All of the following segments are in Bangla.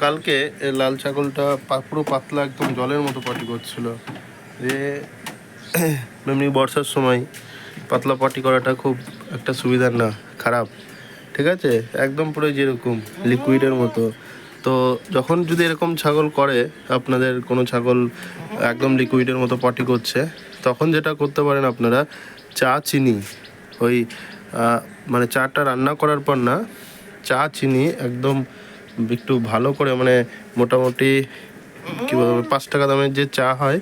কালকে লাল ছাগলটা পুরো পাতলা একদম জলের মতো পটি করছিল। যে এমনি বর্ষার সময় পাতলা পটি করাটা খুব একটা সুবিধার না, খারাপ। ঠিক আছে, একদম পুরো যেরকম লিকুইডের মতো। তো যখন যদি এরকম ছাগল করে, আপনাদের কোনো ছাগল একদম লিকুইডের মতো পটি করছে, তখন যেটা করতে পারেন আপনারা, চা চিনি ওই মানে চাটা রান্না করার পর না, চা চিনি একদম একটু ভালো করে, মানে মোটামুটি কী বলবো, 5 টাকা দামের যে চা হয়,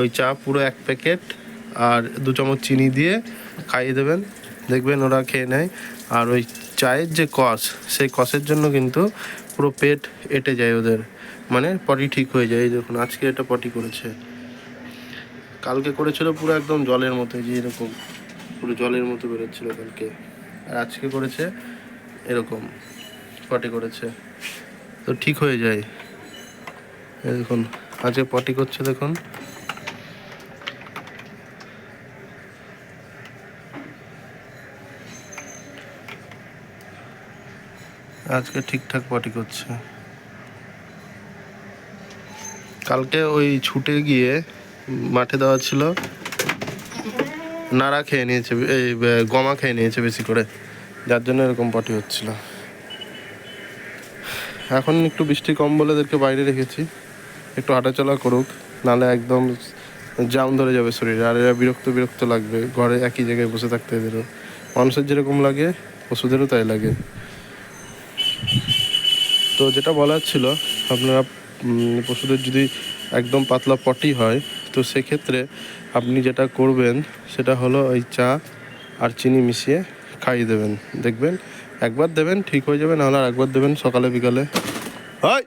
ওই চা পুরো 1 প্যাকেট আর 2 চামচ চিনি দিয়ে খাইয়ে দেবেন, দেখবেন ওরা খেয়ে নেয়। আর ওই চায়ের যে কষ, সেই কষের জন্য কিন্তু পুরো পেট এঁটে যায় ওদের, মানে পটি ঠিক হয়ে যায়। এই দেখুন, আজকে এটা পটি করেছে, কালকে করেছিল পুরো একদম জলের মতো, যে এরকম পুরো জলের মতো বেরোচ্ছিল কালকে, আর আজকে করেছে এরকম পটি করেছে, তো ঠিক হয়ে যায়। এই দেখুন, আজকে পটি করছে, দেখুন। আজকে ঠিকঠাক পটি করছে। কালকে ওই ছুটে গিয়ে মাঠে দেওয়া ছিল, নাড়া খেয়ে নিয়েছে, এই গমা খেয়ে নিয়েছে বেশি করে, যার জন্য এরকম পটি হচ্ছিল। এখন একটু বৃষ্টি কম বলে এদেরকে বাইরে রেখেছি, একটু হাঁটাচলা করুক, নাহলে একদম জাম ধরে যাবে শরীরে, আর এরা বিরক্ত বিরক্ত লাগবে ঘরে একই জায়গায় বসে থাকতে। এদেরও মানুষের যেরকম লাগে, পশুদেরও তাই লাগে। তো যেটা বলার ছিল, আপনারা পশুদের যদি একদম পাতলা পটি হয়, তো সেক্ষেত্রে আপনি যেটা করবেন সেটা হলো ওই চা আর চিনি মিশিয়ে খাইয়ে দেবেন, দেখবেন একবার দেবেন ঠিক হয়ে যাবে, নাহলে আর একবার দেবেন সকালে বিকালে। হয়।